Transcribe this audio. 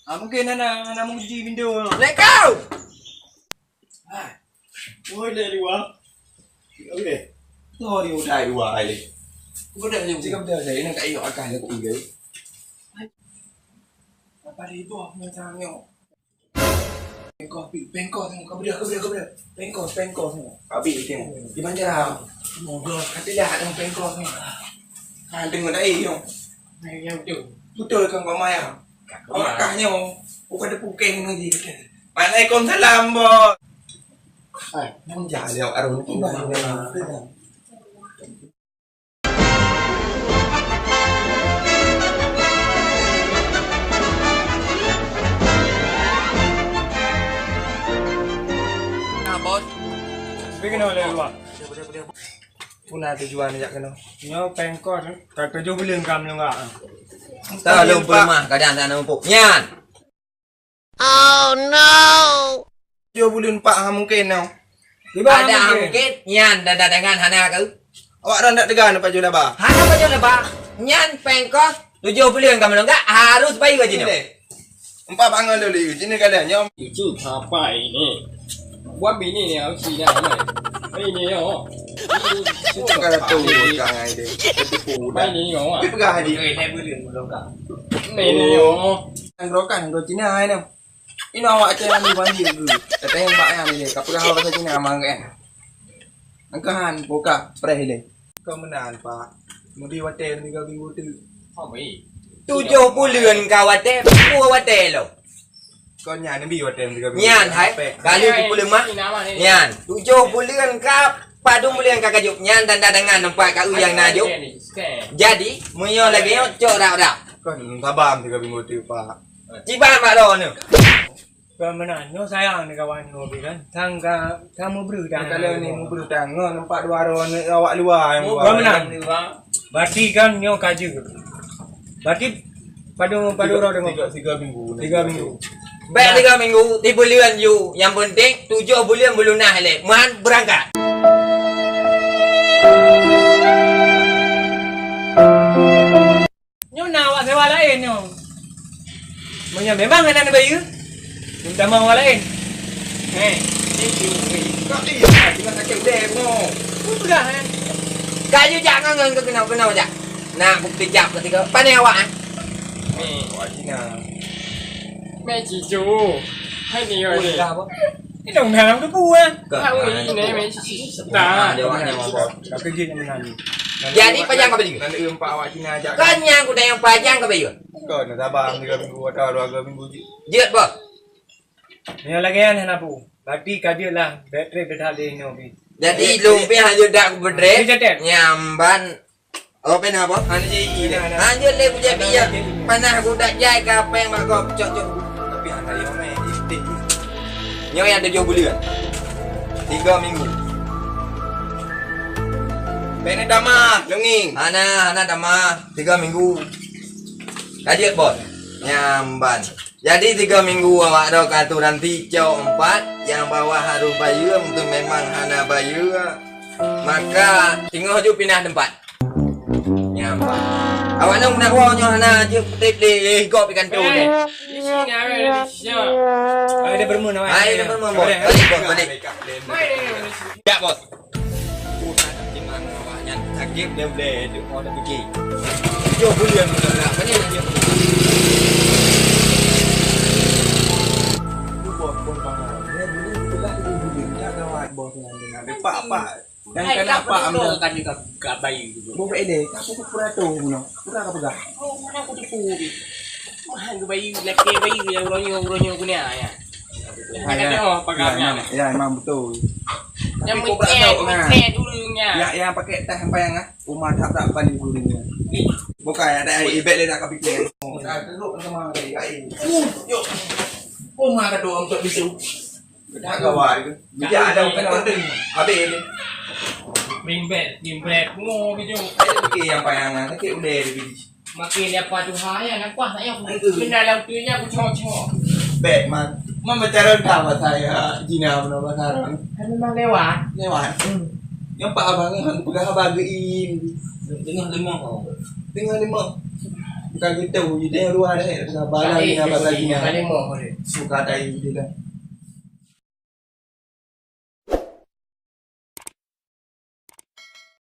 Mungkin anak menguji window. Let go. Ôi đây đi quá. Okay. Thôi đi udah dua ai. Udah yang sih kamu dari nang kai yo akan aku igay. Apa dito ako ng nyo? Bengko, Bengko, Abi itu. Di mana dah? Ngobrol, kata dah ada bengko ni. Dengar dah yung. Yang betul kang pamay ah. Awak kahnya bukan ada pukeng lagi. Waalaikumsalam, Bos. Nang jale araw ni ba ni. Bos. Bikin oleh luar. Puna tujuan ni jak kena. Nyo pengkos tak tujuh bulan kam lu enggak. Tak lupa mah kadang tak nampak. Nyan. Oh no. 7 bulan pak mungkin now. Ada mungkin nyan dan dengan hana kau. Awak dah nak tegan apa jual ba? Hana apa je ba? Nyan pengkos 7 bulan kamu enggak harus bayar gaji ni. Empat bangun dulu. Sini kalian nyom. 就他拜呢，我比你了起来了，拜你哦， Kala tu jangan ide. Tipu 拜 dah. 你哦啊， Tapi pegah hadi. 拜你哦， Ang rokan do Cina ai nam. Ino awak cakap ni bandi dulu. Teteh yang mbak yang ni. Kapag kau bahasa Cina mang kan. Angkahan buka preh le. Kau menan pak. Mudi hotel 3 minggu tu. 好没， 7 bulan kawate, buat lo. Kau nyan ni bi hotel 3 minggu. Nyan hai. Kalau 10 bulan mah. Nyan 7 bulan kap. Padu bulan kakak nyan dan dengan nampak kau yang najuk. Jadi, munyo lagi yo cok dak. Kau tabam 3 minggu tu pak. Ciban mak lo ni. Kau mana? Nyo sayang ni kawan nyo kan. Thang mau beri dah. Kalau ni mu berutang nampak dua orang awak luar yang Kau mana? Berarti kan nyo kaji. Berarti padu orang dengar 3 minggu. 3 minggu. Baik 3 minggu, 3 bulan you. Yang penting 7 bulan belum nah le. Man berangkat. Nyo nak awak sewa lain nyo. Memang nak bayar. Minta mau awak lain. Kau iya, cuma sakit demo. Sudah kan. Kayu jangan ke kenal aja. Nah, bukti jap ketika pandai awak ah. Awak Cina. 没记住，害你而已， Ini dong dalam tu buah. 害我一年没起 Dah, 打 dia，awak nyawa bos. Kau kerja yang mana ni? Jadi panjang ke beli? Nanti empat awak Cina ajak. Kan yang kuda yang panjang ke beli? Kau nak tabang 3 minggu atau 2 minggu je. Jet bos. Nyo lagi kan hendak pu. Berarti kaji lah bateri betal dia nyo pi. Jadi lumpia hanya dak berdre. Jetet. Nyamban. Apa nak apa? Ane je ini. Hanya le punya biar. Panah budak jai ke apa yang mak kau cocok. Tapi anak yang main istik. Nyo yang 7 bulan. 3 minggu. Bene damah, lenging. Ana dah 3 minggu. Kajian bos. Nyamban. Jadi 3 minggu awak ada aturan 3 4 yang bawah harus bayar untuk memang hana bayar. Maka tinggal je pindah tempat. Nyamban. Awak nak wawanya hana je tip kau pikan tu ni. 你去年为了行， Ada bermu nama. Ai dah bermu bos. Balik bos balik. 卖的 Ya bos. Di mana awaknya sakit dia boleh duk mau dah pergi. 7 bulan sudah nak. Banyak dia. Bos pun panggil. Dia dulu belah dulu tak kawat bos dengan pak. Dan kenapa ambil kan juga gak bayi gitu. bos ele? Aku pura tu puno. Pura apa gak? Oh, mana aku tipu. Mahal gue bayi, laki bayi yang ronyo punya ya. Kata oh pagarnya. Ya, memang betul. Yang Tapi kau pernah tahu, menye dulunya. Yang pakai teh bayang ah. Rumah tak pandai dulunya. Bukan ada ibet dia nak kepikir. Teruk sama ai. Yuk. Rumah kedua untuk bisu. Tak kawat. Bijak ada kena penting. Habis ni. Bimbet, ngo gitu. Ada fikir yang payangan, sakit udah di Makin apa tuh haya nak kuah saya benda dalam tuanya aku cocok. Bet man. Membicara sama saya Jina penasaran. Kan memang lewat. Lewat. Yang Pak Abang yang pegang bagiin. Tengah 5. Tengah 5. Bukan kita, kita yang luar dah. Balang ni apa tadi Kali mau boleh. suka tai dia kan.